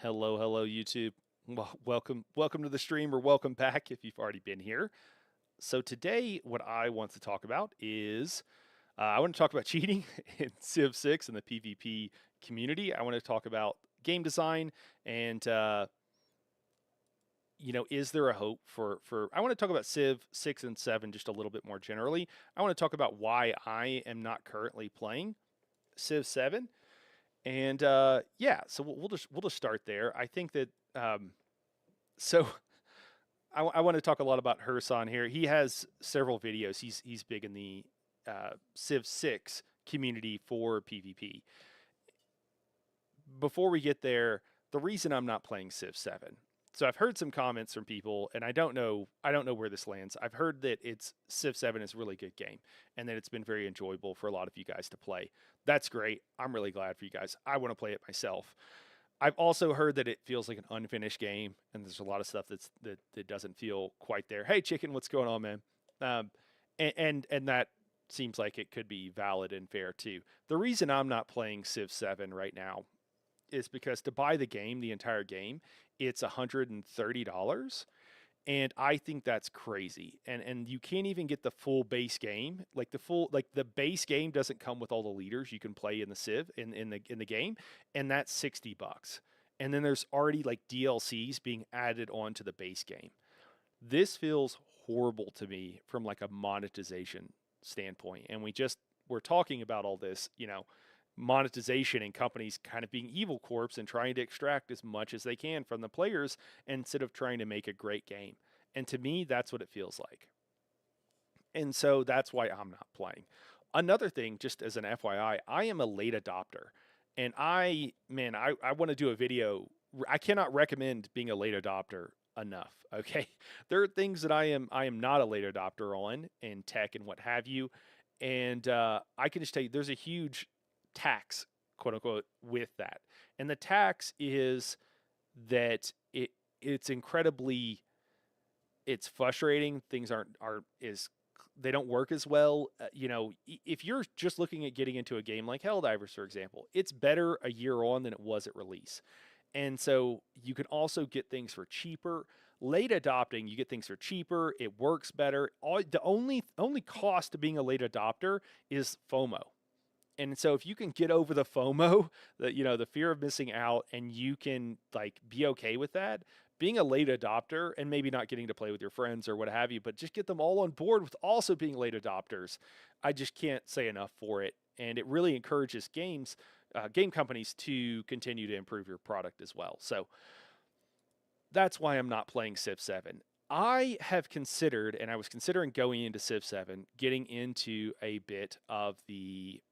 Hello, hello, YouTube. Welcome to the stream, or welcome back if you've already been here. So today, what I want to talk about is I want to talk about cheating in Civ 6 and the PvP community. I want to talk about game design and is there a hope for? I want to talk about Civ 6 and 7 just a little bit more generally. I want to talk about why I am not currently playing Civ 7 and yeah, so we'll just start there. I think that so I want to talk a lot about Herson here. He has several videos. He's big in the Civ 6 community for PvP. Before we get there, the reason I'm not playing Civ 7. So I've heard some comments from people, and I don't know where this lands. I've heard that it's Civ 7 is a really good game, and that it's been very enjoyable for a lot of you guys to play. That's great. I'm really glad for you guys. I want to play it myself. I've also heard that it feels like an unfinished game, and there's a lot of stuff that doesn't feel quite there. Hey, chicken, what's going on, man? Um, and that seems like it could be valid and fair too. The reason I'm not playing Civ 7 right now is because to buy the game, the entire game, it's $130, and I think that's crazy. And you can't even get the full base game. Like the base game doesn't come with all the leaders you can play in the Civ in the game, and that's $60. And then there's already like DLCs being added onto the base game. This feels horrible to me from like a monetization standpoint. And we're talking about all this, monetization and companies kind of being evil corps and trying to extract as much as they can from the players instead of trying to make a great game. And to me, that's what it feels like. And so that's why I'm not playing. Another thing, just as an FYI, I am a late adopter. And I want to do a video. I cannot recommend being a late adopter enough. Okay. There are things that I am not a late adopter on in tech and what have you. And I can just tell you there's a huge tax, quote unquote, with that. And the tax is that it's incredibly it's frustrating. Things aren't is they don't work as well. If you're just looking at getting into a game like Helldivers, for example, it's better a year on than it was at release. And so you can also get things for cheaper. Late adopting, you get things for cheaper. It works better. The only cost to being a late adopter is FOMO. And so if you can get over the FOMO, the fear of missing out, and you can like be okay with that, being a late adopter and maybe not getting to play with your friends or what have you, but just get them all on board with also being late adopters. I just can't say enough for it, and it really encourages game companies to continue to improve your product as well. So that's why I'm not playing Civ 7. I have considered, and I was considering going into Civ 7, getting into a bit of the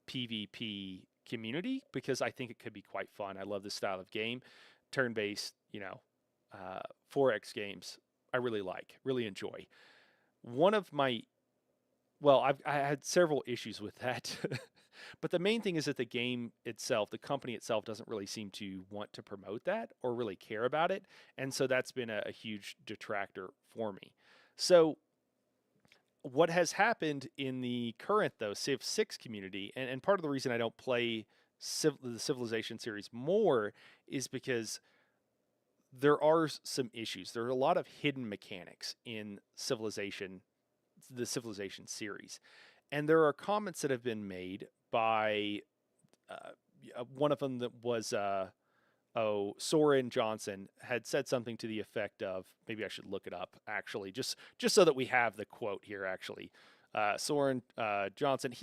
PvP community because I think it could be quite fun. I love this style of game, turn-based, 4X games. I really enjoy. One of my well, I had several issues with that, but the main thing is that the game itself, the company itself, doesn't really seem to want to promote that or really care about it, and so that's been a huge detractor for me. So what has happened in the current though Civ 6 community, and part of the reason I don't play the Civilization series more is because there are some issues. There are a lot of hidden mechanics in the Civilization series, and there are comments that have been made by uh, one of them that was Soren Johnson had said something to the effect of, maybe I should look it up actually, just so that we have the quote here actually. Soren Johnson,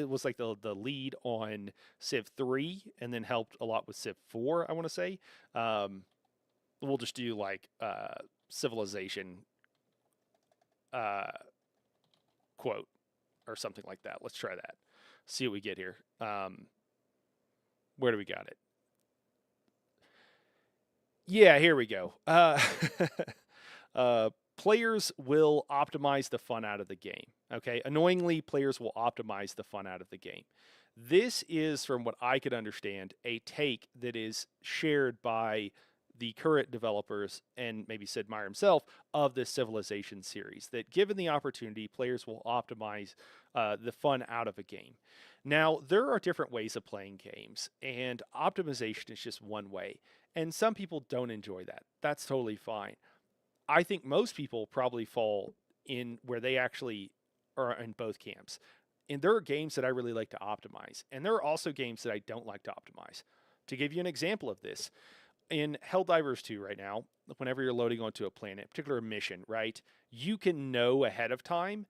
was like the lead on Civ 3 and then helped a lot with Civ 4, I want to say. We'll just do like Civilization uh, quote or something like that. Let's try that. See what we get here. Where do we got it? Yeah, here we go. Players will optimize the fun out of the game. Okay. Annoyingly, players will optimize the fun out of the game. This is, from what I could understand, a take that is shared by the current developers and maybe Sid Meier himself of the Civilization series. That given the opportunity, players will optimize the fun out of a game. Now, there are different ways of playing games, and optimization is just one way. And some people don't enjoy that. That's totally fine. I think most people probably fall in where they actually are in both camps. And there are games that I really like to optimize, and there are also games that I don't like to optimize. To give you an example of this, in Helldivers 2 right now, whenever you're loading onto a planet, particular mission, right, you can know ahead of time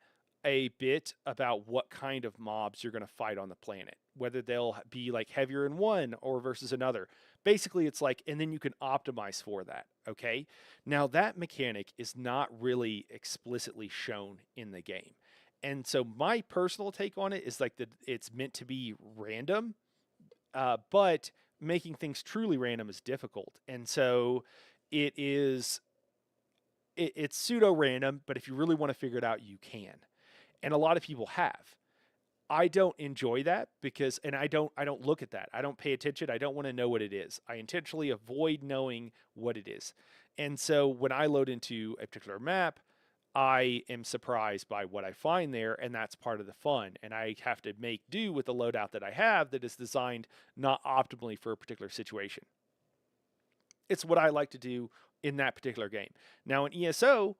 a bit about what kind of mobs you're going to fight on the planet, whether they'll be like heavier in one or versus another. Basically, it's like, and then you can optimize for that. Okay. Now, that mechanic is not really explicitly shown in the game. And so, my personal take on it is like that it's meant to be random, but making things truly random is difficult. And so, it is it's pseudo random, but if you really want to figure it out, you can. And a lot of people have. I don't enjoy that because and I don't look at that. I don't pay attention. I don't want to know what it is. I intentionally avoid knowing what it is. And so when I load into a particular map, I am surprised by what I find there, and that's part of the fun. And I have to make do with the loadout that I have that is designed not optimally for a particular situation. It's what I like to do in that particular game. Now in ESO,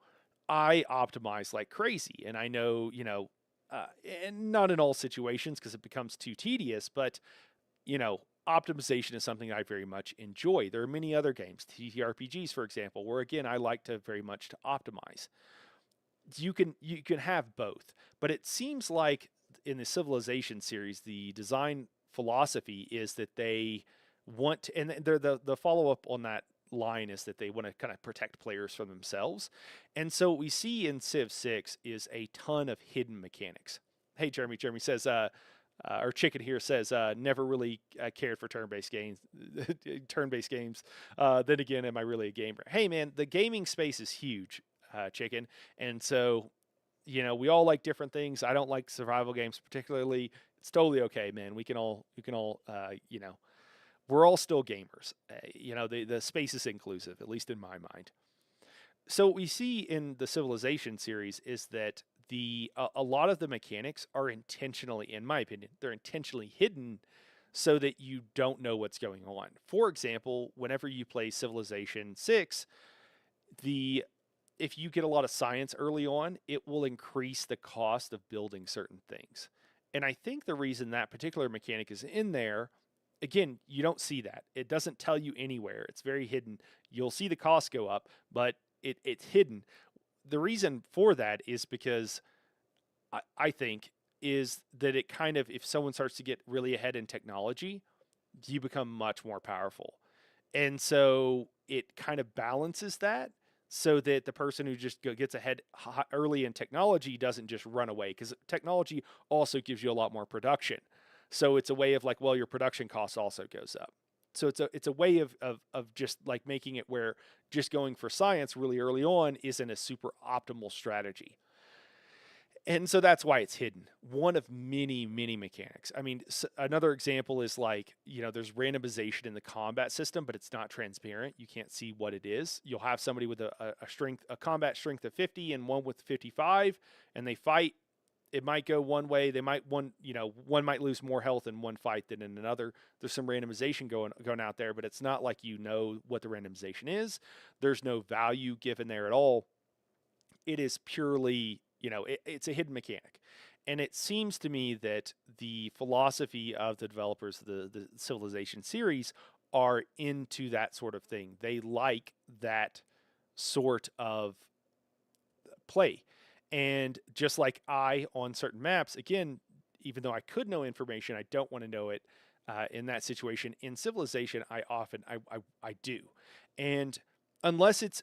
I optimize like crazy, and I know, uh, and not in all situations because it becomes too tedious, but optimization is something I very much enjoy. There are many other games, TTRPGs, for example, where again I like to very much to optimize. You can have both, but it seems like in the Civilization series, the design philosophy is that they want to, and they're the follow up on that line is that they want to kind of protect players from themselves. And so what we see in Civ 6 is a ton of hidden mechanics. Hey, Jeremy. Jeremy says, or Chicken here says, never really cared for turn-based games. Turn-based games. Then again, am I really a gamer? Hey, man, the gaming space is huge, Chicken, and so we all like different things. I don't like survival games particularly. It's totally okay, man. We can all we're all still gamers. The space is inclusive, at least in my mind. So what we see in the Civilization series is that a lot of the mechanics are intentionally, in my opinion, they're intentionally hidden so that you don't know what's going on. For example, whenever you play Civilization 6, the if you get a lot of science early on, it will increase the cost of building certain things. And I think the reason that particular mechanic is in there, again, you don't see that. It doesn't tell you anywhere. It's very hidden. You'll see the cost go up, but it's hidden. The reason for that is because I think is that it kind of, if someone starts to get really ahead in technology, you become much more powerful. And so it kind of balances that so that the person who just gets ahead early in technology doesn't just run away, because technology also gives you a lot more production. So it's a way of like, well, your production cost also goes up. So it's a way of just like making it where just going for science really early on isn't a super optimal strategy. And so that's why it's hidden. One of many, many mechanics. I mean, another example is like, there's randomization in the combat system, but it's not transparent. You can't see what it is. You'll have somebody with a combat strength of 50 and one with 55, and they fight. It might go one way. One might lose more health in one fight than in another. There's some randomization going out there, but it's not like what the randomization is. There's no value given there at all. It is purely it's a hidden mechanic. And it seems to me that the philosophy of the developers of the Civilization series are into that sort of thing. They like that sort of play. And just like on certain maps, again, even though I could know information, I don't want to know it in that situation. In Civilization, I do. And unless it's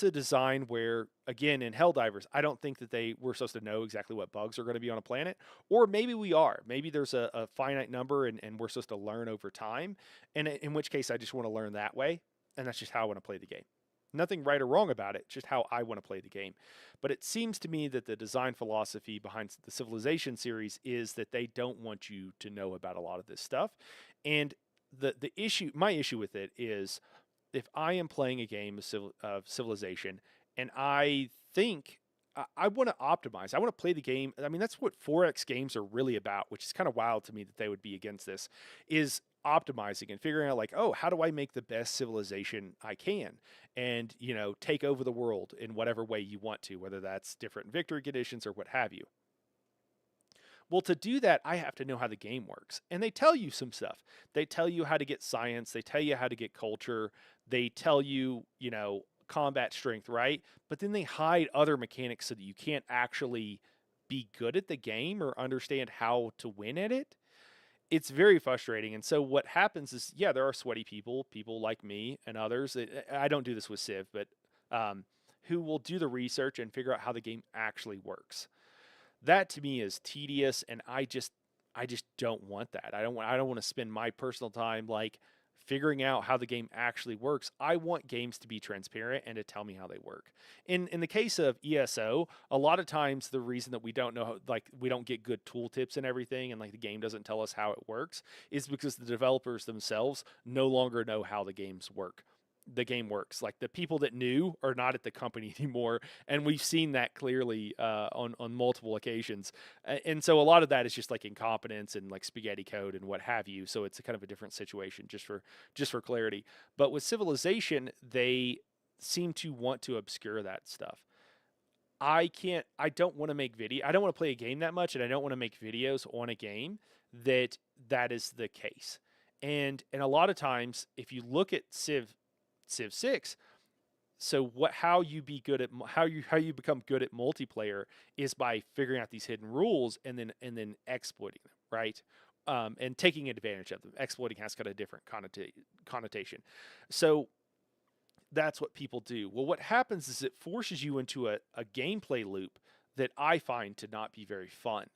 a design where, again, in Helldivers, I don't think that we're supposed to know exactly what bugs are going to be on a planet, or maybe we are. Maybe there's a finite number, and we're supposed to learn over time, and in which case I just want to learn that way, and that's just how I want to play the game. Nothing right or wrong about it, just how I want to play the game. But it seems to me that the design philosophy behind the Civilization series is that they don't want you to know about a lot of this stuff, and my issue with it is, if I am playing a game of Civilization and I think I want to optimize, I want to play the game. I mean, that's what 4X games are really about, which is kind of wild to me that they would be against this. Is optimizing and figuring out like, oh, how do I make the best civilization I can, and take over the world in whatever way you want to, whether that's different victory conditions or what have you. Well, to do that, I have to know how the game works. And they tell you some stuff. They tell you how to get science, they tell you how to get culture, they tell you, combat strength, right? But then they hide other mechanics so that you can't actually be good at the game or understand how to win at it. It's very frustrating. And so what happens is, yeah, there are sweaty people like me and others. I don't do this with Civ, but who will do the research and figure out how the game actually works. That to me is tedious, and I just don't want that. I don't want to spend my personal time like figuring out how the game actually works. I want games to be transparent and to tell me how they work. In the case of ESO, a lot of times the reason that we don't know, like we don't get good tooltips and everything, and like the game doesn't tell us how it works, is because the developers themselves no longer know how the game works. Like the people that knew are not at the company anymore, and we've seen that clearly on multiple occasions. And so a lot of that is just like incompetence and like spaghetti code and what have you. So it's a kind of a different situation, just for clarity. But with Civilization, they seem to want to obscure that stuff. I don't want to make video. I don't want to play a game that much, and I don't want to make videos on a game that is the case. And a lot of times, if you look at Civ 6, so how you be good at how you become good at multiplayer is by figuring out these hidden rules and then exploiting them, right? And taking advantage of them. Exploiting has got a different connotation. So that's what people do. Well, what happens is it forces you into a gameplay loop that I find to not be very fun.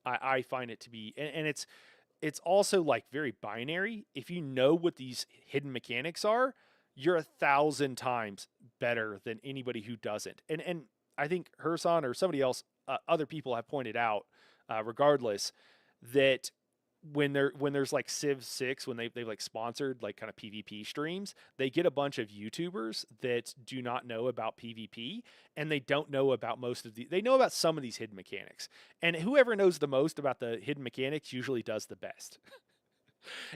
I find it to be, and it's also like very binary. If you know what these hidden mechanics are, you're 1,000 times better than anybody who doesn't. And I think Herson or somebody else, other people have pointed out, regardless, that when there's like Civ 6, when they've like sponsored like kind of PvP streams, they get a bunch of YouTubers that do not know about PvP, and they don't know about they know about some of these hidden mechanics. And whoever knows the most about the hidden mechanics usually does the best.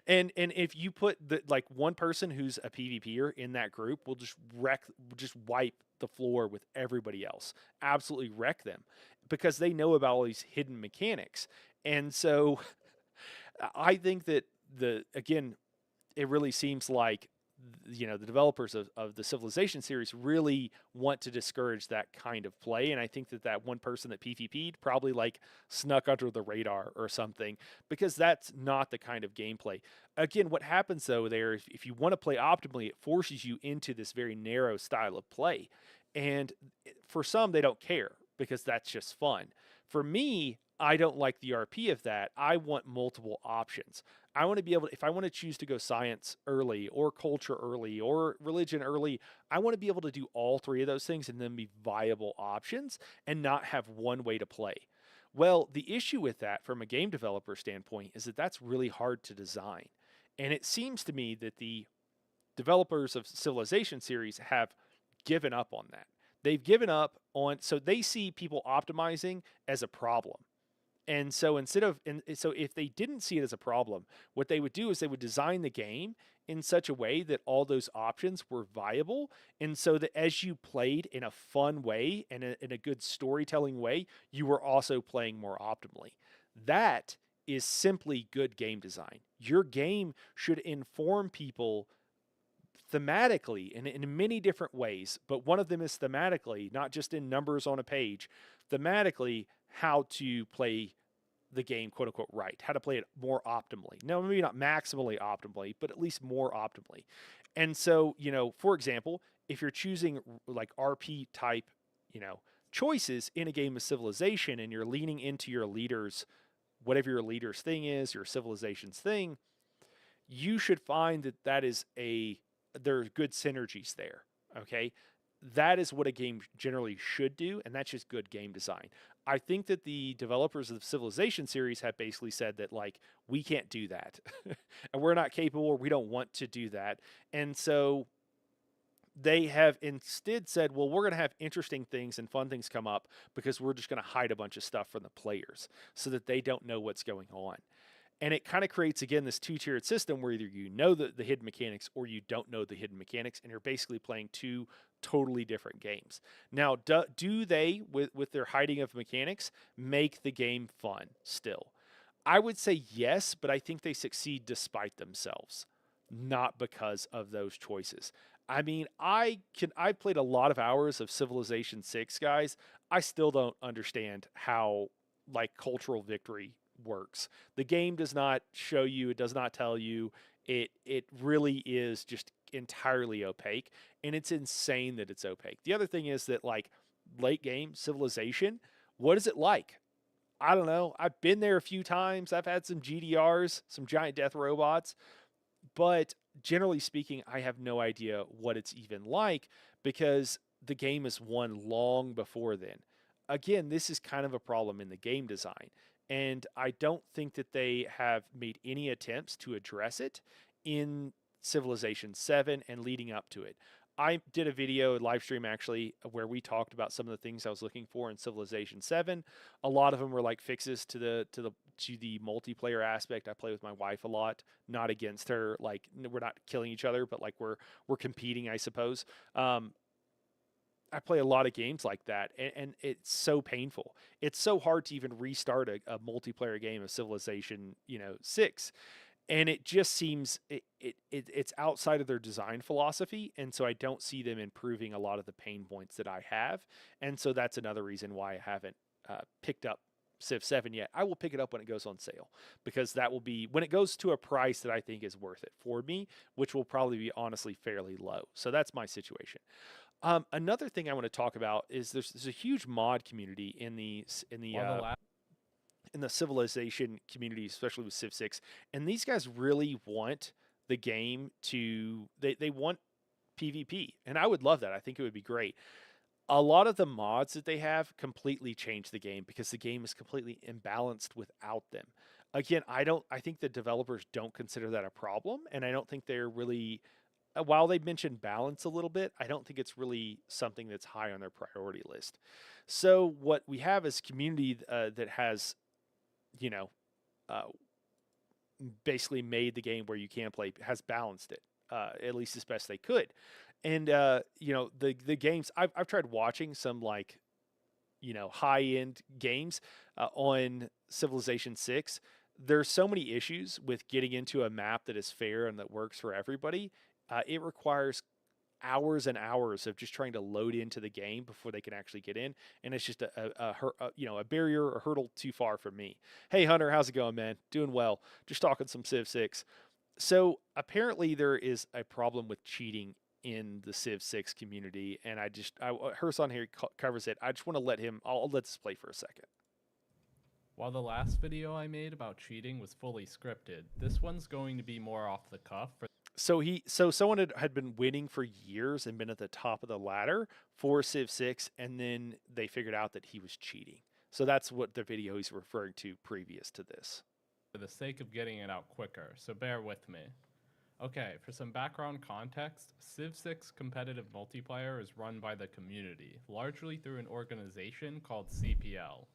And if you put the like one person who's a PvPer in that group, will just wipe the floor with everybody else. Absolutely wreck them because they know about all these hidden mechanics. And so I think that again, it really seems like the developers of the Civilization series really want to discourage that kind of play, and I think that one person that PvP'd probably like snuck under the radar or something, because that's not the kind of gameplay. Again, what happens though there, if you want to play optimally, it forces you into this very narrow style of play, and for some they don't care because that's just fun. For me, I don't like the RP of that. I want multiple options. I want to be able to, if I want to choose to go science early or culture early or religion early, I want to be able to do all three of those things and then be viable options and not have one way to play. Well, the issue with that from a game developer standpoint is that that's really hard to design. And it seems to me that the developers of Civilization series have given up on that. They've given up on, so they see people optimizing as a problem. And so so if they didn't see it as a problem, what they would do is they would design the game in such a way that all those options were viable. And so that as you played in a fun way and in a good storytelling way, you were also playing more optimally. That is simply good game design. Your game should inform people thematically in many different ways, but one of them is thematically, not just in numbers on a page, thematically how to play the game, quote unquote, right, how to play it more optimally. No, maybe not maximally optimally, but at least more optimally. And so, for example, if you're choosing like RP type, choices in a game of Civilization and you're leaning into your leaders, whatever your leader's thing is, your civilization's thing, you should find there's good synergies there. Okay. That is what a game generally should do, and that's just good game design. I think that the developers of the Civilization series have basically said that, like, we can't do that. And we're not capable, we don't want to do that. And so they have instead said, well, we're going to have interesting things and fun things come up because we're just going to hide a bunch of stuff from the players so that they don't know what's going on. And it kind of creates, again, this two-tiered system where either you know the hidden mechanics or you don't know the hidden mechanics, and you're basically playing two totally different games. Now, do they, with their hiding of mechanics, make the game fun still? I would say yes, but I think they succeed despite themselves, not because of those choices. I mean, I played a lot of hours of Civilization 6, guys. I still don't understand how like cultural victory works. The game does not show you, it does not tell you. It really is just entirely opaque, and it's insane that it's opaque. The other thing is that like late game Civilization, what is it like? I don't know. I've been there a few times. I've had some GDRs, some giant death robots, but generally speaking, I have no idea what it's even like because the game is won long before then. Again, this is kind of a problem in the game design, and I don't think that they have made any attempts to address it in Civilization 7 and leading up to it. I did a video, a live stream actually, where we talked about some of the things I was looking for in Civilization 7. A lot of them were like fixes to the multiplayer aspect. I play with my wife a lot, not against her. Like we're not killing each other, but like we're competing, I suppose. I play a lot of games like that, and it's so painful. It's so hard to even restart a multiplayer game of Civilization, 6, and it just seems it's outside of their design philosophy, and so I don't see them improving a lot of the pain points that I have, and so that's another reason why I haven't picked up Civ 7 yet. I will pick it up when it goes on sale because that will be when it goes to a price that I think is worth it for me, which will probably be honestly fairly low. So that's my situation. Another thing I want to talk about is there's a huge mod community While the last in the Civilization community, especially with Civ 6, and these guys really want the game to they want PvP, and I would love that. I think it would be great. A lot of the mods that they have completely change the game because the game is completely imbalanced without them. Again, I think the developers don't consider that a problem, and I don't think they're really while they mentioned balance a little bit, I don't think it's really something that's high on their priority list. So what we have is community that has, you know, uh, basically made the game where you can play, has balanced it at least as best they could. And the games I've tried watching some like high end games on Civilization 6. There's so many issues with getting into a map that is fair and that works for everybody. It requires hours and hours of just trying to load into the game before they can actually get in, and it's just a barrier, a hurdle too far for me. Hey Hunter, how's it going, man? Doing well. Just talking some Civ 6. So apparently there is a problem with cheating in the Civ 6 community, and Herson here covers it. I just want to let him. I'll let this play for a second. while the last video I made about cheating was fully scripted, this one's going to be more off the cuff for So someone had been winning for years and been at the top of the ladder for Civ 6, and then they figured out that he was cheating. So that's what the video he's referring to previous to this. the sake of getting it out quicker, so bear with me. Okay, for some background context, Civ 6 competitive multiplayer is run by the community, largely through an organization called CPL.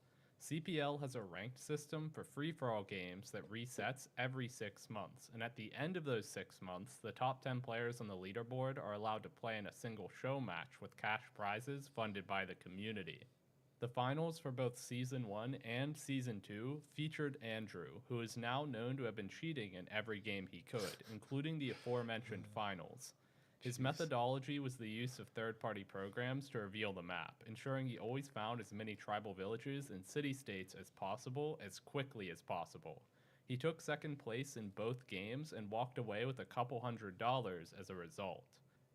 CPL has a ranked system for free-for-all games that resets every 6 months, and at the end of those 6 months, the top 10 players on the leaderboard are allowed to play in a single show match with cash prizes funded by the community. The finals for both Season 1 and Season 2 featured Andrew, who is now known to have been cheating in every game he could, including the aforementioned finals. His methodology was the use of third-party programs to reveal the map, ensuring he always found as many tribal villages and city-states as possible as quickly as possible. He took second place in both games and walked away with a couple $100 as a result.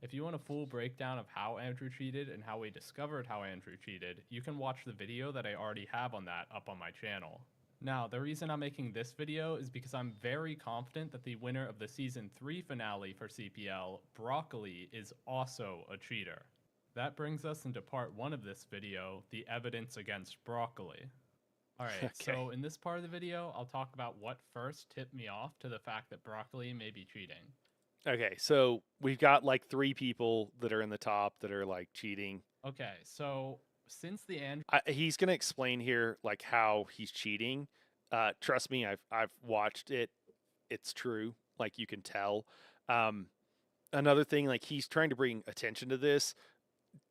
If you want a full breakdown of how Andrew cheated and how we discovered how Andrew cheated, you can watch the video that I already have on that up on my channel. Now, the reason I'm making this video is because I'm very confident that the winner of the Season 3 finale for CPL, Broccoli, is also a cheater. That brings us into part 1 of this video, the evidence against Broccoli. Alright, Okay. so in this part of the video, I'll talk about what first tipped me off to the fact that Broccoli may be cheating. Okay, so we've got like 3 people that are in the top that are like cheating. Okay, so since the Andrew He's gonna explain here like how he's cheating. Trust me, I've watched it. It's true. Like you can tell. Um, Another thing, like he's trying to bring attention to this.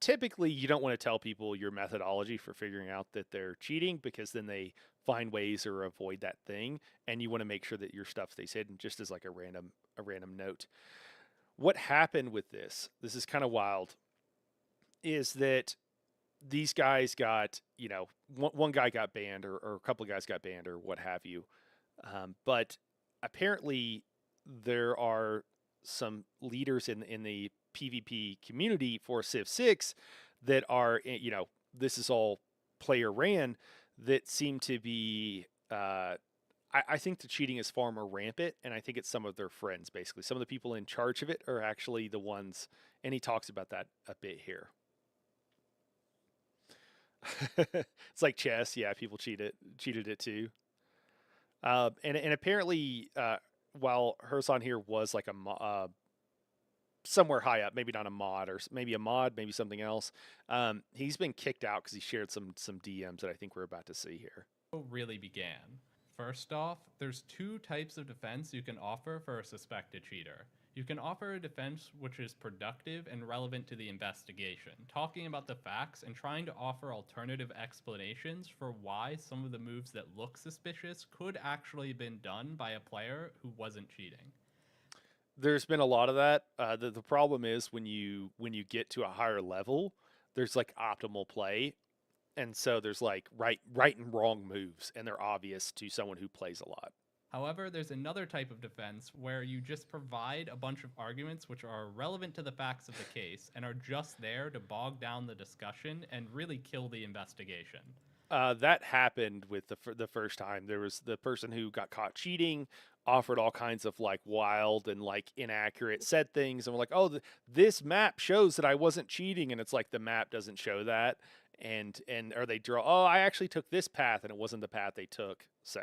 Typically, you don't want to tell people your methodology for figuring out that they're cheating because then they find ways or avoid that thing, and you want to make sure that your stuff stays hidden. Just as like a random note. What happened with this? This is kind of wild. Is that these guys got, one guy got banned or a couple of guys got banned or what have you. But apparently, there are some leaders in the PvP community for Civ 6 that are, this is all player ran that seem to be. I think the cheating is far more rampant, and I think it's some of their friends, basically. Some of the people in charge of it are actually the ones, and he talks about that a bit here. It's like chess. Yeah, people cheated it too. And apparently, while Herson here was like somewhere high up, maybe not a mod or maybe a mod, maybe something else. He's been kicked out because he shared some DMs that I think we're about to see here. Really began. First off, there's two types of defense you can offer for a suspected cheater. You can offer a defense which is productive and relevant to the investigation, talking about the facts and trying to offer alternative explanations for why some of the moves that look suspicious could actually have been done by a player who wasn't cheating. There's been a lot of that. The problem is when you get to a higher level, there's like optimal play, and so there's like right and wrong moves, and they're obvious to someone who plays a lot. However, there's another type of defense where you just provide a bunch of arguments which are relevant to the facts of the case and are just there to bog down the discussion and really kill the investigation. That happened with the first time. There was the person who got caught cheating, offered all kinds of like wild and like inaccurate said things, and we're like, oh, this map shows that I wasn't cheating, and it's like the map doesn't show that, and or they draw, oh, I actually took this path, and it wasn't the path they took. So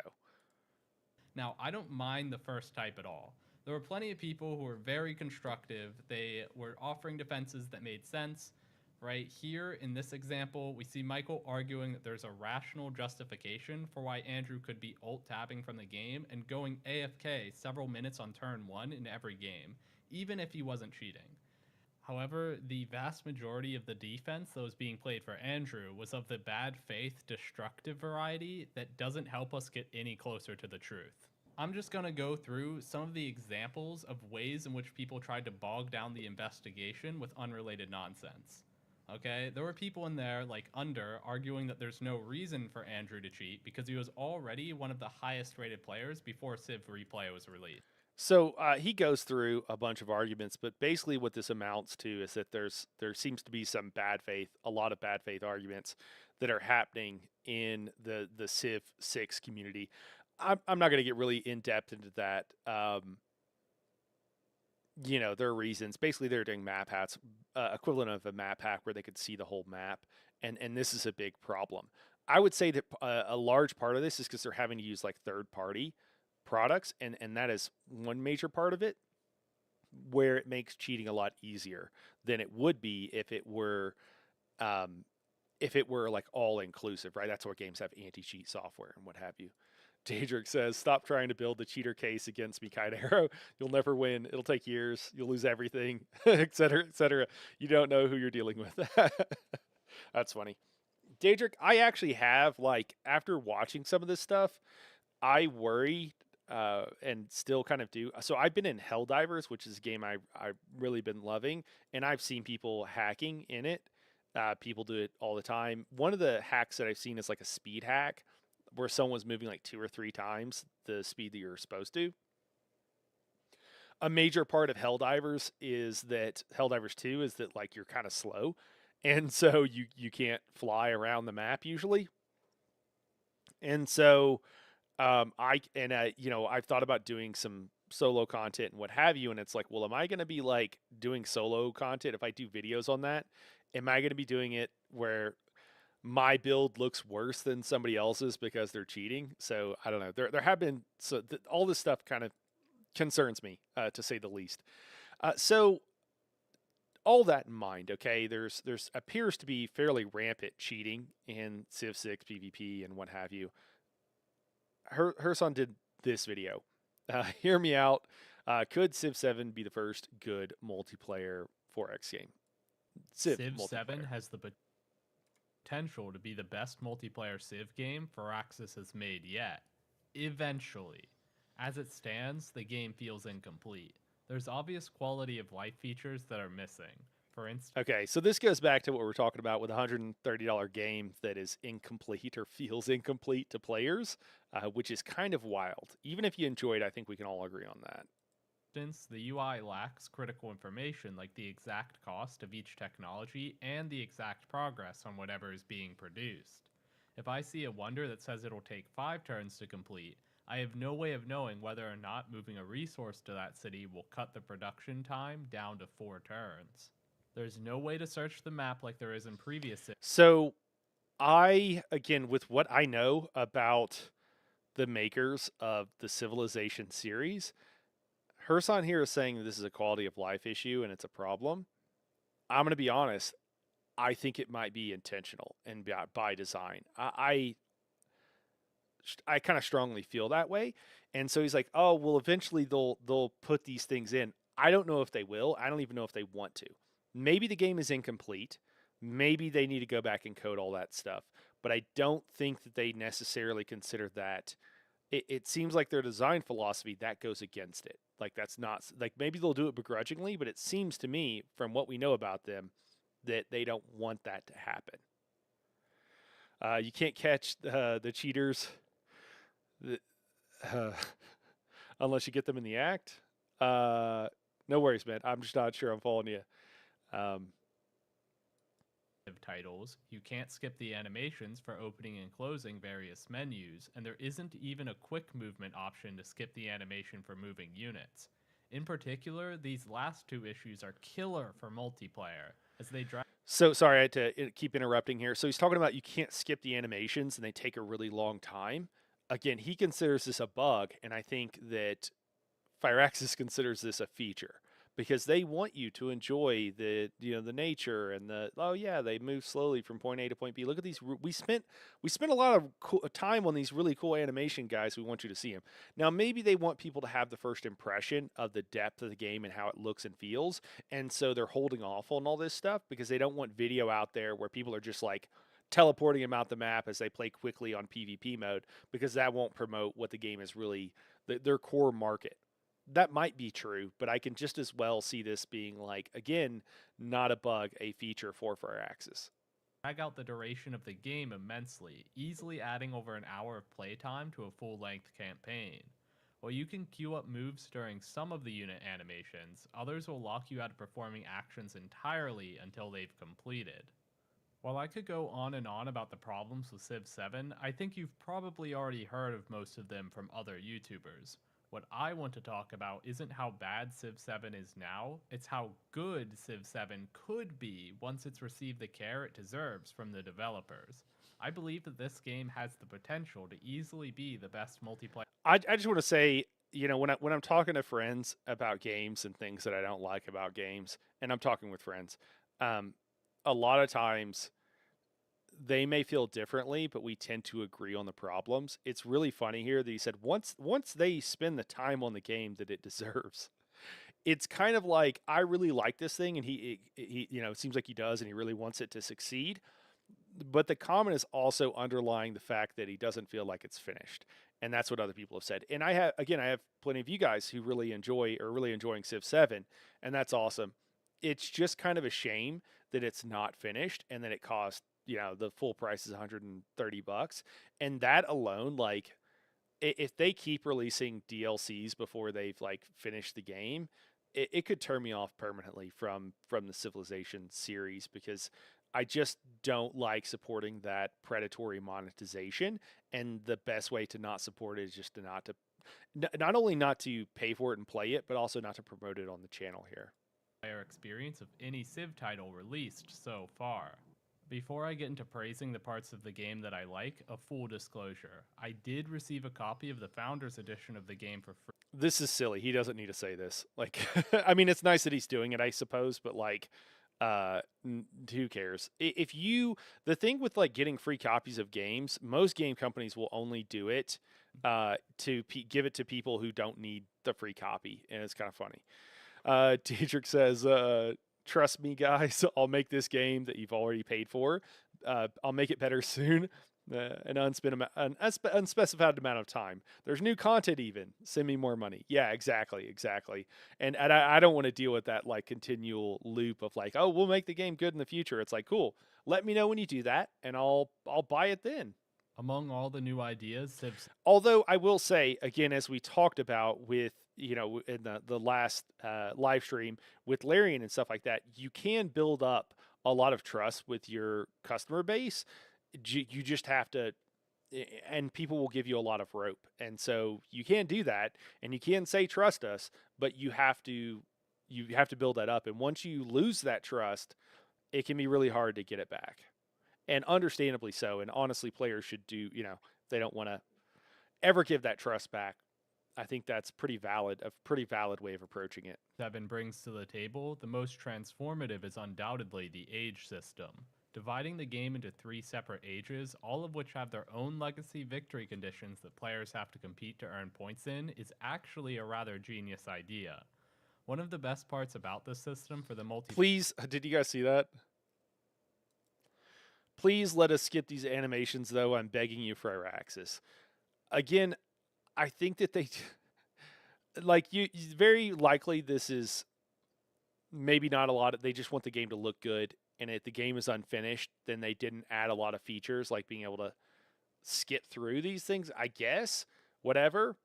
Now, I don't mind the first type at all. There were plenty of people who were very constructive. They were offering defenses that made sense. Right here in this example, we see Michael arguing that there's a rational justification for why Andrew could be alt-tabbing from the game and going AFK several minutes on turn 1 in every game, even if he wasn't cheating. However, the vast majority of the defense that was being played for Andrew was of the bad faith, destructive variety that doesn't help us get any closer to the truth. I'm just going to go through some of the examples of ways in which people tried to bog down the investigation with unrelated nonsense. Okay, there were people in there like Under arguing that there's no reason for Andrew to cheat because he was already one of the highest rated players before Civ Replay was released. So he goes through a bunch of arguments, but basically what this amounts to is that there seems to be some bad faith, a lot of bad faith arguments that are happening in the Civ 6 community. I'm not going to get really in depth into that. There are reasons. Basically, they're doing map hacks, equivalent of a map hack where they could see the whole map, and this is a big problem. I would say that a large part of this is because they're having to use like third-party products, and that is one major part of it, where it makes cheating a lot easier than it would be if it were like all inclusive, right? That's why games have anti-cheat software and what have you. Daedric says, "Stop trying to build the cheater case against me, Kite Arrow. You'll never win. It'll take years. You'll lose everything, etc., etc. You don't know who you're dealing with." That's funny. Daedric, I actually have, like, after watching some of this stuff, I worry and still kind of do. So I've been in Helldivers, which is a game I've really been loving, and I've seen people hacking in it. People do it all the time. One of the hacks that I've seen is like a speed hack where someone's moving like 2 or 3 times the speed that you're supposed to. A major part of Helldivers 2 is that like you're kind of slow, and so you can't fly around the map usually. And so I've thought about doing some solo content and what have you, and it's like, well, am I going to be like doing solo content if I do videos on that? Am I going to be doing it where my build looks worse than somebody else's because they're cheating? So I don't know. There have been all this stuff kind of concerns me, to say the least. So all that in mind, okay, there's appears to be fairly rampant cheating in Civ 6 PvP and what have you. Herson did this video. Hear me out. Could Civ 7 be the first good multiplayer 4X game? Civ 7 has the potential to be the best multiplayer Civ game Firaxis has made yet. Eventually. As it stands, the game feels incomplete. There's obvious quality of life features that are missing. For instance, okay, so this goes back to what we're talking about with a $130 game that is incomplete or feels incomplete to players, which is kind of wild. Even if you enjoy it, I think we can all agree on that. The UI lacks critical information like the exact cost of each technology and the exact progress on whatever is being produced. If I see a wonder that says it'll take 5 turns to complete, I have no way of knowing whether or not moving a resource to that city will cut the production time down to 4 turns. There's no way to search the map like there is in previous Civ. So again, with what I know about the makers of the Civilization series, Herson here is saying that this is a quality of life issue and it's a problem. I'm going to be honest. I think it might be intentional and by design. I kind of strongly feel that way. And so he's like, oh, well, eventually they'll put these things in. I don't know if they will. I don't even know if they want to. Maybe the game is incomplete. Maybe they need to go back and code all that stuff. But I don't think that they necessarily consider that. It seems like their design philosophy that goes against it. Like that's not like maybe they'll do it begrudgingly, but it seems to me from what we know about them that they don't want that to happen. You can't catch the cheaters unless you get them in the act. No worries, man. I'm just not sure I'm following you. Titles, you can't skip the animations for opening and closing various menus, and there isn't even a quick movement option to skip the animation for moving units. In particular, these last 2 issues are killer for multiplayer, as they drive. So, sorry, I had to keep interrupting here. So he's talking about you can't skip the animations and they take a really long time. Again, he considers this a bug, and I think that Firaxis considers this a feature because they want you to enjoy the nature and they move slowly from point A to point B. Look at these. We spent a lot of time on these really cool animation guys. We want you to see them. Now maybe they want people to have the first impression of the depth of the game and how it looks and feels, and so they're holding off on all this stuff because they don't want video out there where people are just like teleporting them out the map as they play quickly on PvP mode, because that won't promote what the game is really their core market. That might be true, but I can just as well see this being like, again, not a bug, a feature for Firaxis. Drag out the duration of the game immensely, easily adding over an hour of playtime to a full-length campaign. While you can queue up moves during some of the unit animations, others will lock you out of performing actions entirely until they've completed. While I could go on and on about the problems with Civ 7, I think you've probably already heard of most of them from other YouTubers. What I want to talk about isn't how bad Civ 7 is now, it's how good Civ 7 could be once it's received the care it deserves from the developers. I believe that this game has the potential to easily be the best multiplayer. I just want to say, when I'm talking to friends about games and things that I don't like about games, and I'm talking with friends, a lot of times they may feel differently, but we tend to agree on the problems. It's really funny here that he said once they spend the time on the game that it deserves, it's kind of like, I really like this thing, and he it seems like he does, and he really wants it to succeed. But the comment is also underlying the fact that he doesn't feel like it's finished, and that's what other people have said. And I have plenty of you guys who really enjoying Civ 7, and that's awesome. It's just kind of a shame that it's not finished and that it cost, the full price is $130, and that alone, like, if they keep releasing DLCs before they've like finished the game, it could turn me off permanently from the Civilization series, because I just don't like supporting that predatory monetization, and the best way to not support it is just to not only not to pay for it and play it, but also not to promote it on the channel here. Experience of any Civ title released so far. Before I get into praising the parts of the game that I like, a full disclosure. I did receive a copy of the Founders Edition of the game for free. This is silly. He doesn't need to say this. Like, I mean, it's nice that he's doing it, I suppose, but like, who cares? The thing with like getting free copies of games, most game companies will only do it to give it to people who don't need the free copy, and it's kind of funny. Dietrich says, "Trust me, guys, I'll make this game that you've already paid for. I'll make it better soon." An unspecified amount of time. There's new content even. Send me more money. Yeah, exactly. And I don't want to deal with that like continual loop of like, oh, we'll make the game good in the future. It's like, cool. Let me know when you do that, and I'll buy it then. Among all the new ideas, Civ Although I will say again, as we talked about with in the last live stream with Larian and stuff like that, you can build up a lot of trust with your customer base. You just have to, and people will give you a lot of rope, and so you can do that, and you can say trust us, but you have to build that up, and once you lose that trust, it can be really hard to get it back, and understandably so. And honestly, players should do, they don't want to ever give that trust back. I think that's a pretty valid way of approaching it. 7 brings to the table, the most transformative is undoubtedly the age system. Dividing the game into 3 separate ages, all of which have their own legacy victory conditions that players have to compete to earn points in, is actually a rather genius idea. One of the best parts about this system for the Please, did you guys see that? Please let us skip these animations, though. I'm begging you for Iraxis. Again, I think that they, like, very likely this is maybe not a lot of, they just want the game to look good. And if the game is unfinished, then they didn't add a lot of features like being able to skip through these things, I guess, whatever.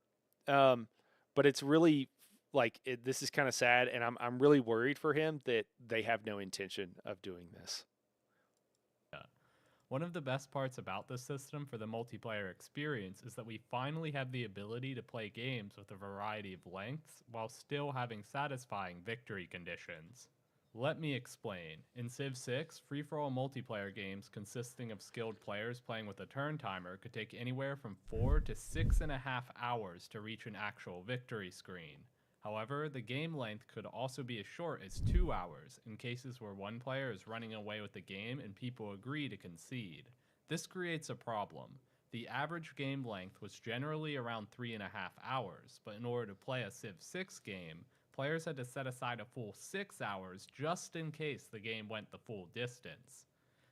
But it's really like this is kind of sad, and I'm really worried for him that they have no intention of doing this. One of the best parts about this system for the multiplayer experience is that we finally have the ability to play games with a variety of lengths while still having satisfying victory conditions. Let me explain. In Civ 6, free-for-all multiplayer games consisting of skilled players playing with a turn timer could take anywhere from 4 to 6.5 hours to reach an actual victory screen. However, the game length could also be as short as 2 hours in cases where one player is running away with the game and people agree to concede. This creates a problem. The average game length was generally around 3.5 hours, but in order to play a Civ 6 game, players had to set aside a full 6 hours just in case the game went the full distance.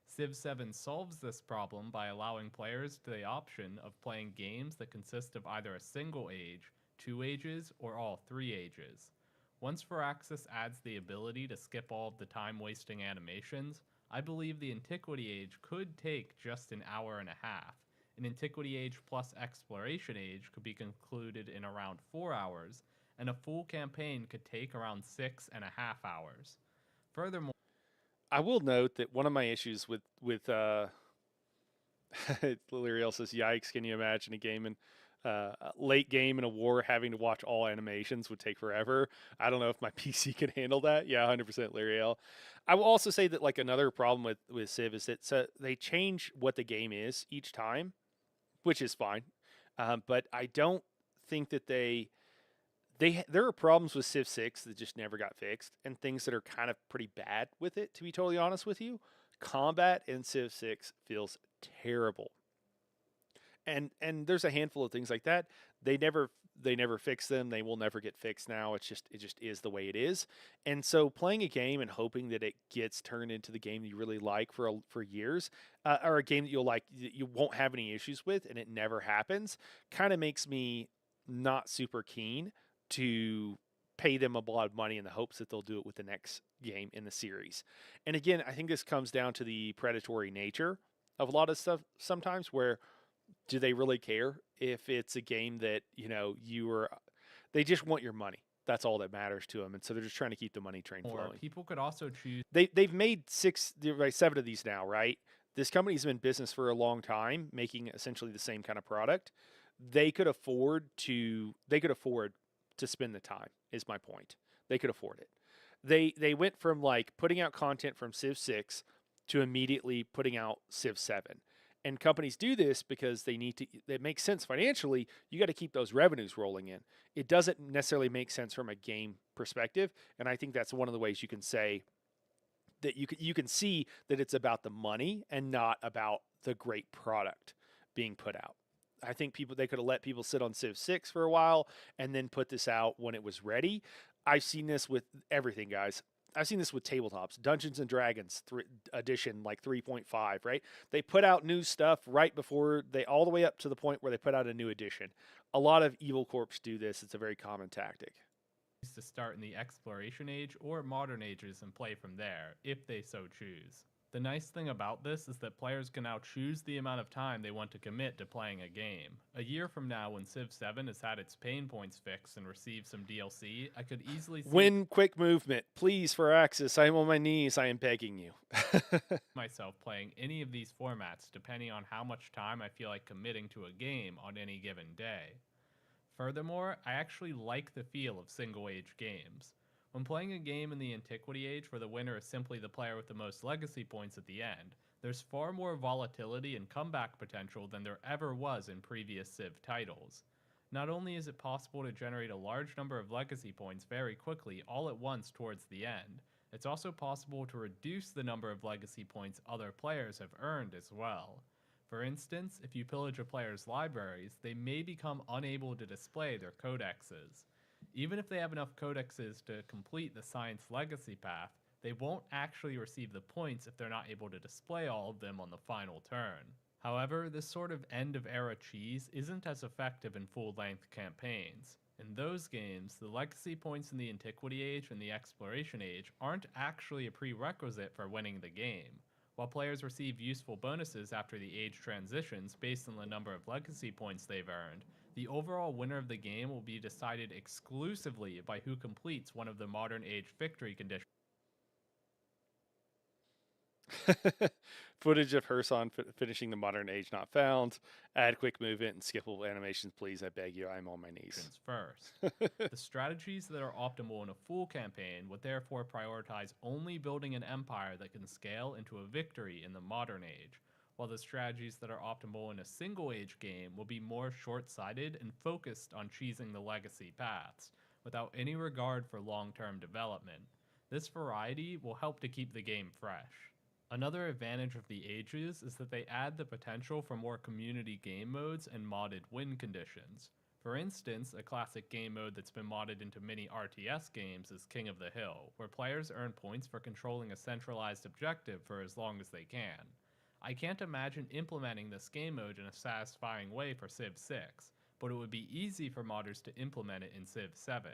Civ 7 solves this problem by allowing players the option of playing games that consist of either a single age, 2 ages, or all 3 ages. Once Firaxis adds the ability to skip all of the time-wasting animations, I believe the Antiquity Age could take just an hour and a half. An Antiquity Age plus Exploration Age could be concluded in around 4 hours, and a full campaign could take around 6.5 hours. Furthermore, I will note that one of my issues with Liriel says, "Yikes! Can you imagine a game in late game in a war having to watch all animations would take forever?" I don't know if my PC can handle that. Yeah, 100% Liriel. I will also say that like another problem with Civ is that they change what the game is each time, which is fine, but I don't think that there are problems with Civ 6 that just never got fixed, and things that are kind of pretty bad with it, to be totally honest with you. Combat in Civ 6 feels terrible. And there's a handful of things like that. They never fix them. They will never get fixed now. It just is the way it is. And so playing a game and hoping that it gets turned into the game you really like for years, or a game that you'll like, that you won't have any issues with, and it never happens, kind of makes me not super keen to pay them a lot of money in the hopes that they'll do it with the next game in the series. And again, I think this comes down to the predatory nature of a lot of stuff sometimes, where do they really care if it's a game that, they just want your money. That's all that matters to them. And so they're just trying to keep the money train flowing. People could also choose. They've made 7 of these now, right? This company's been in business for a long time, making essentially the same kind of product. They could afford to spend the time, is my point. They could afford it. They went from like putting out content from Civ 6 to immediately putting out Civ 7. And companies do this because it makes sense financially. You got to keep those revenues rolling in. It doesn't necessarily make sense from a game perspective. And I think that's one of the ways you can say that you can see that it's about the money and not about the great product being put out. I think they could have let people sit on Civ 6 for a while and then put this out when it was ready. I've seen this with everything, guys. I've seen this with tabletops, Dungeons and Dragons edition, like 3.5, right? They put out new stuff right before all the way up to the point where they put out a new edition. A lot of Evil Corps do this. It's a very common tactic. To start in the Exploration Age or Modern Ages and play from there, if they so choose. The nice thing about this is that players can now choose the amount of time they want to commit to playing a game. A year from now, when Civ 7 has had its pain points fixed and received some DLC, I could easily see Win quick movement. Please, Firaxis, I am on my knees. I am begging you. myself playing any of these formats depending on how much time I feel like committing to a game on any given day. Furthermore, I actually like the feel of single-age games. When playing a game in the Antiquity Age where the winner is simply the player with the most legacy points at the end, there's far more volatility and comeback potential than there ever was in previous Civ titles. Not only is it possible to generate a large number of legacy points very quickly all at once towards the end, it's also possible to reduce the number of legacy points other players have earned as well. For instance, if you pillage a player's libraries, they may become unable to display their codexes. Even if they have enough codexes to complete the science legacy path, they won't actually receive the points if they're not able to display all of them on the final turn. However, this sort of end-of-era cheese isn't as effective in full-length campaigns. In those games, the legacy points in the Antiquity Age and the Exploration Age aren't actually a prerequisite for winning the game. While players receive useful bonuses after the age transitions based on the number of legacy points they've earned, the overall winner of the game will be decided exclusively by who completes one of the Modern Age victory conditions. Footage of Herson finishing the Modern Age not found. Add quick movement and skippable animations, please. I beg you. I'm on my knees. First. The strategies that are optimal in a full campaign would therefore prioritize only building an empire that can scale into a victory in the Modern Age, while the strategies that are optimal in a single age game will be more short-sighted and focused on cheesing the legacy paths, without any regard for long-term development. This variety will help to keep the game fresh. Another advantage of the Ages is that they add the potential for more community game modes and modded win conditions. For instance, a classic game mode that's been modded into many RTS games is King of the Hill, where players earn points for controlling a centralized objective for as long as they can. I can't imagine implementing this game mode in a satisfying way for Civ 6, but it would be easy for modders to implement it in Civ 7.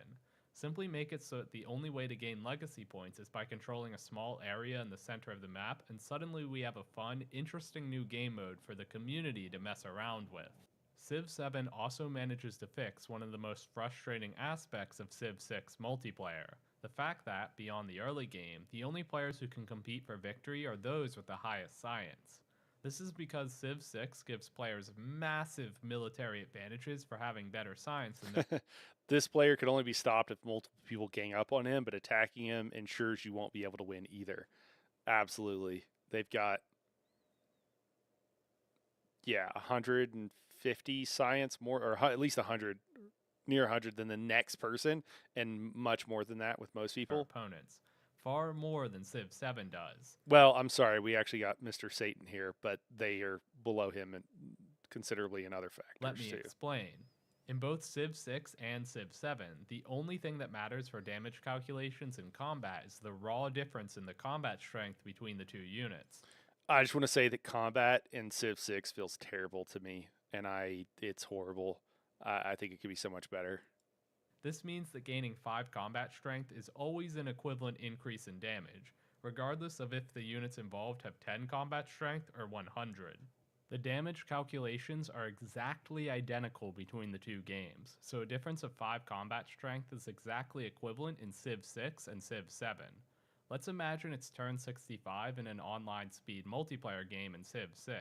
Simply make it so that the only way to gain legacy points is by controlling a small area in the center of the map, and suddenly we have a fun, interesting new game mode for the community to mess around with. Civ 7 also manages to fix one of the most frustrating aspects of Civ 6 multiplayer, the fact that, beyond the early game, the only players who can compete for victory are those with the highest science. This is because Civ 6 gives players massive military advantages for having better science than This player could only be stopped if multiple people gang up on him, but attacking him ensures you won't be able to win either. Absolutely. They've got, 150 science more, or at least 100, near 100 than the next person, and much more than that with most people. opponents. Far more than Civ 7 does. Well, I'm sorry, we actually got Mr. Satan here, but they are below him considerably in other factors. Let me too. explain. In both Civ 6 and Civ 7, the only thing that matters for damage calculations in combat is the raw difference in the combat strength between the two units. I just want to say that combat in Civ 6 feels terrible to me, and it's horrible. I think it could be so much better. This means that gaining 5 combat strength is always an equivalent increase in damage, regardless of if the units involved have 10 combat strength or 100. The damage calculations are exactly identical between the two games, so a difference of 5 combat strength is exactly equivalent in Civ 6 and Civ 7. Let's imagine it's turn 65 in an online speed multiplayer game in Civ 6.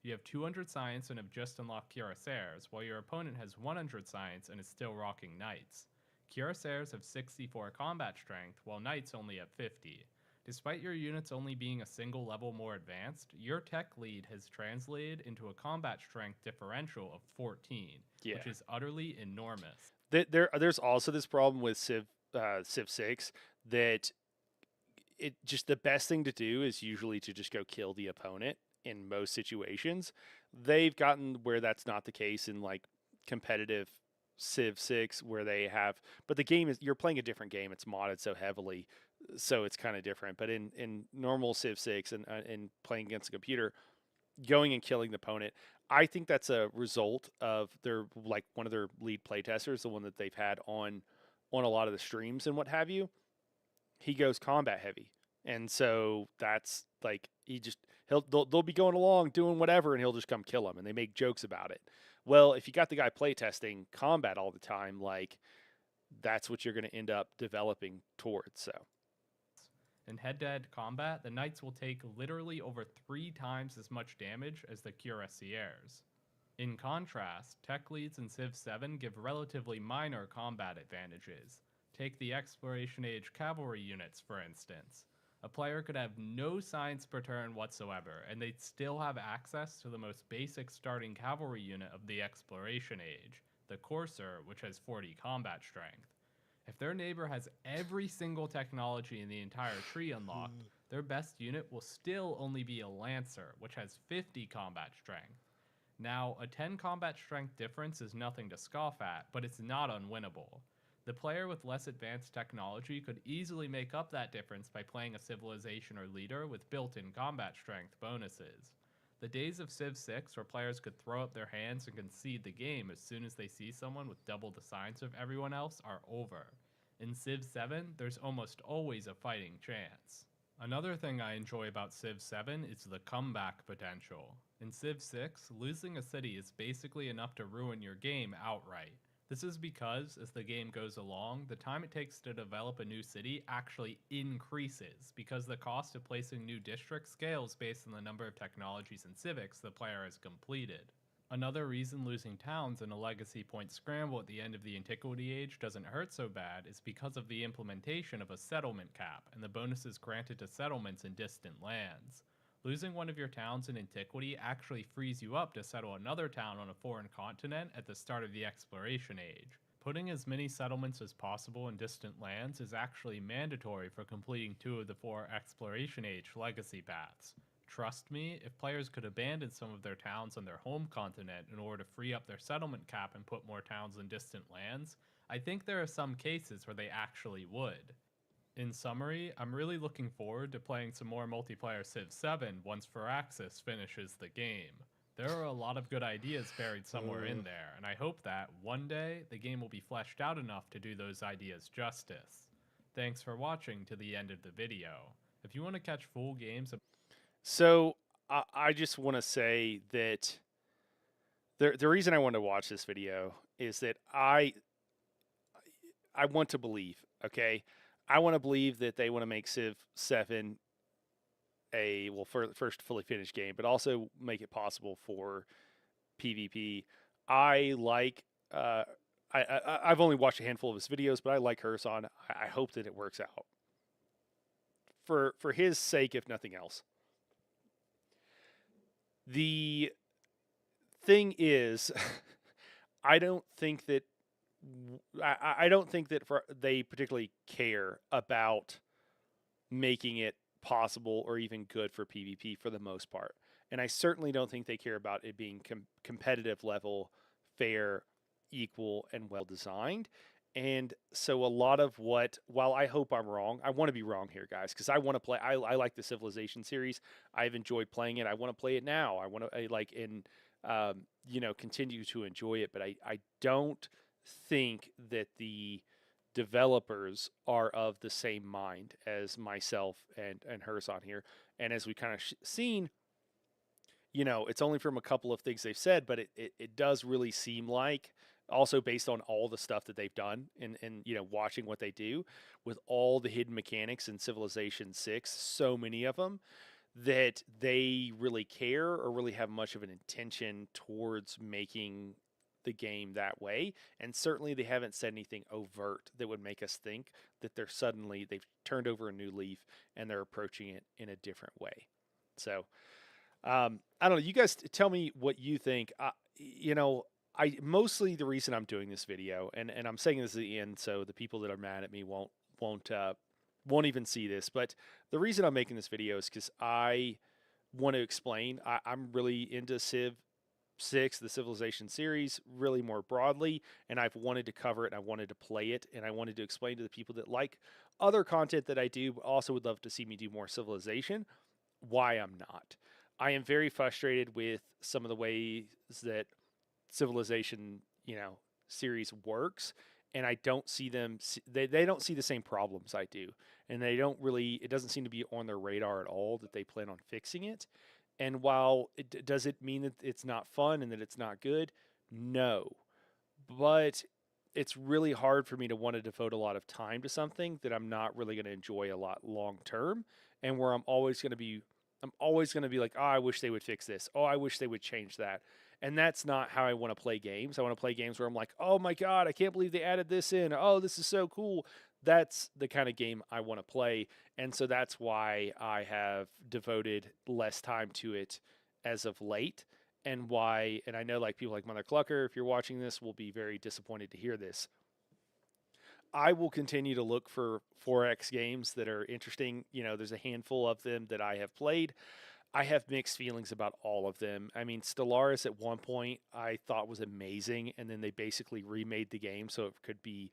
You have 200 science and have just unlocked Cuirassiers, while your opponent has 100 science and is still rocking Knights. Cuirassiers have 64 combat strength, while Knights only have 50. Despite your units only being a single level more advanced, your tech lead has translated into a combat strength differential of 14, which is utterly enormous. There's also this problem with Civ 6 that the best thing to do is usually to just go kill the opponent in most situations. They've gotten where that's not the case in like competitive Civ 6 where they have, but the game is, you're playing a different game. It's modded so heavily, so it's kind of different. But in normal Civ 6 and playing against a computer, going and killing the opponent, I think that's a result of their, like, one of their lead playtesters, the one that they've had on a lot of the streams and what have you. He goes combat heavy, and so that's like, they'll be going along doing whatever, and he'll just come kill them, and they make jokes about it. Well, if you got the guy playtesting combat all the time, like, that's what you're going to end up developing towards. So In head-to-head combat, the knights will take literally over 3 times as much damage as the cuirassiers. In contrast, tech leads in Civ 7 give relatively minor combat advantages. Take the Exploration Age cavalry units, for instance. A player could have no science per turn whatsoever, and they'd still have access to the most basic starting cavalry unit of the Exploration Age, the Courser, which has 40 combat strength. If their neighbor has every single technology in the entire tree unlocked, their best unit will still only be a Lancer, which has 50 combat strength. Now, a 10 combat strength difference is nothing to scoff at, but it's not unwinnable. The player with less advanced technology could easily make up that difference by playing a civilization or leader with built-in combat strength bonuses. The days of Civ 6 where players could throw up their hands and concede the game as soon as they see someone with double the science of everyone else are over. In Civ 7, there's almost always a fighting chance. Another thing I enjoy about Civ 7 is the comeback potential. In Civ 6, losing a city is basically enough to ruin your game outright. This is because, as the game goes along, the time it takes to develop a new city actually increases, because the cost of placing new districts scales based on the number of technologies and civics the player has completed. Another reason losing towns in a legacy point scramble at the end of the Antiquity Age doesn't hurt so bad is because of the implementation of a settlement cap and the bonuses granted to settlements in distant lands. Losing one of your towns in Antiquity actually frees you up to settle another town on a foreign continent at the start of the Exploration Age. Putting as many settlements as possible in distant lands is actually mandatory for completing 2 of the 4 Exploration Age legacy paths. Trust me, if players could abandon some of their towns on their home continent in order to free up their settlement cap and put more towns in distant lands, I think there are some cases where they actually would. In summary, I'm really looking forward to playing some more multiplayer Civ 7 once Firaxis finishes the game. There are a lot of good ideas buried somewhere in there, and I hope that, one day, the game will be fleshed out enough to do those ideas justice. Thanks for watching to the end of the video. If you want to catch full games... So I just want to say that the reason I want to watch this video is that I want to believe, okay? I want to believe that they want to make Civ 7 a, well, first fully finished game, but also make it possible for PvP. I like, I've only watched a handful of his videos, but I like Herson. I hope that it works out for his sake, if nothing else. The thing is, I don't think that they particularly care about making it possible or even good for PvP for the most part. And I certainly don't think they care about it being competitive level, fair, equal, and well designed. And so a lot of what, while I hope I'm wrong, I want to be wrong here, guys, because I want to play. I like the Civilization series. I've enjoyed playing it. I want to play it now. I want to continue to enjoy it. But I don't think that the developers are of the same mind as myself and Herson here. And as we kind of seen, it's only from a couple of things they've said, but it does really seem like, also based on all the stuff that they've done and watching what they do with all the hidden mechanics in Civilization 6, so many of them, that they really care or really have much of an intention towards making the game that way. And certainly they haven't said anything overt that would make us think that they've turned over a new leaf and they're approaching it in a different way. So I don't know, you guys tell me what you think. I mostly, the reason I'm doing this video, and I'm saying this at the end, so the people that are mad at me won't even see this, but the reason I'm making this video is because I want to explain. I'm really into Civ 6, the Civilization series, really more broadly, and I've wanted to cover it, and I wanted to play it, and I wanted to explain to the people that like other content that I do, but also would love to see me do more Civilization, why I'm not. I am very frustrated with some of the ways that Civilization, series works, and I don't see them. They don't see the same problems I do, and they don't really. It doesn't seem to be on their radar at all that they plan on fixing it. And while does it mean that it's not fun and that it's not good? No, but it's really hard for me to want to devote a lot of time to something that I'm not really going to enjoy a lot long term, and where I'm always going to be like, oh, I wish they would fix this. Oh, I wish they would change that. And that's not how I want to play games. I want to play games where I'm like, oh my God, I can't believe they added this in. Oh, this is so cool. That's the kind of game I want to play. And so that's why I have devoted less time to it as of late. And why, and I know like people like Mother Clucker, if you're watching this, will be very disappointed to hear this. I will continue to look for 4X games that are interesting. There's a handful of them that I have played. I have mixed feelings about all of them. I mean, Stellaris at one point I thought was amazing, and then they basically remade the game so it could be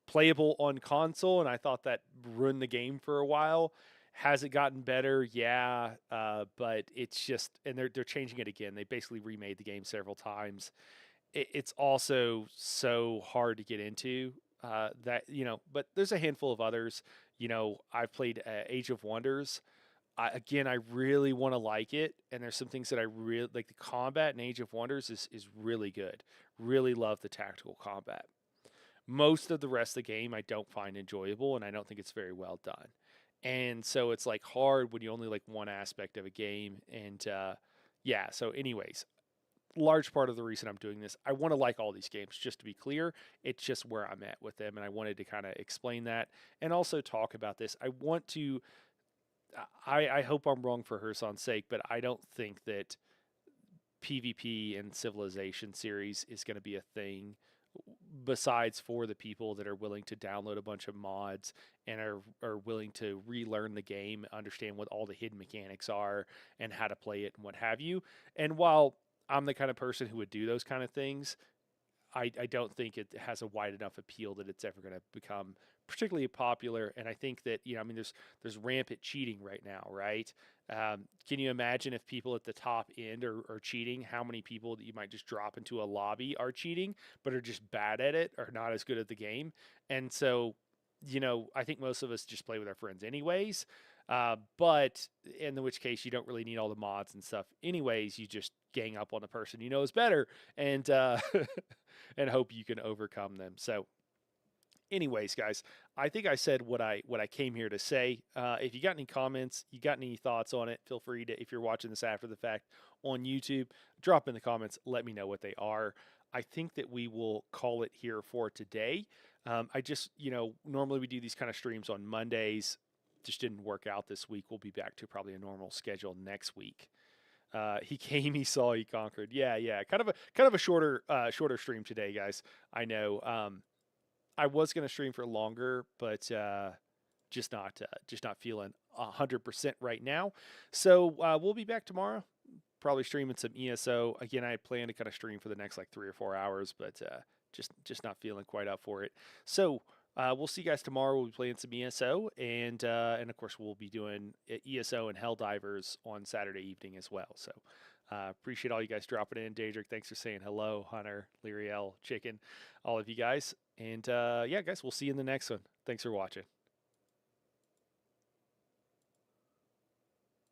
playable on console, and I thought that ruined the game for a while. Has it gotten better? Yeah, but it's just, and they're changing it again. They basically remade the game several times. It's also so hard to get into that but there's a handful of others. I've played Age of Wonders. I really want to like it, and there's some things that I really like. The combat in Age of Wonders is really good. Really love the tactical combat. Most of the rest of the game I don't find enjoyable, and I don't think it's very well done. And so it's like hard when you only like one aspect of a game. And yeah, so anyways, large part of the reason I'm doing this, I want to like all these games, just to be clear. It's just where I'm at with them, and I wanted to kind of explain that and also talk about this. I hope I'm wrong for Herson's sake, but I don't think that PvP and Civilization series is going to be a thing besides for the people that are willing to download a bunch of mods and are willing to relearn the game, understand what all the hidden mechanics are and how to play it and what have you. And while I'm the kind of person who would do those kind of things, I don't think it has a wide enough appeal that it's ever going to become particularly popular. And I think that, I mean, there's rampant cheating right now, right? Can you imagine if people at the top end are cheating, how many people that you might just drop into a lobby are cheating, but are just bad at it or not as good at the game? And so, I think most of us just play with our friends anyways. But in which case you don't really need all the mods and stuff. Anyways, you just gang up on the person you know is better and and hope you can overcome them. So anyways, guys, I think I said what I came here to say. If you got any comments, you got any thoughts on it, feel free to, if you're watching this after the fact on YouTube, drop in the comments, let me know what they are. I think that we will call it here for today. I just, normally we do these kind of streams on Mondays. Just didn't work out this week. We'll be back to probably a normal schedule next week. He came, he saw, he conquered. Yeah. Kind of a shorter stream today, guys. I know. I was going to stream for longer, but just not feeling 100% right now. So we'll be back tomorrow. Probably streaming some ESO again. I plan to kind of stream for the next like 3 or 4 hours, but just not feeling quite up for it. So we'll see you guys tomorrow. We'll be playing some ESO, and of course we'll be doing ESO and Helldivers on Saturday evening as well. So appreciate all you guys dropping in. Daedric, thanks for saying hello. Hunter, Lyriel, Chicken, all of you guys. And yeah, guys, we'll see you in the next one. Thanks for watching.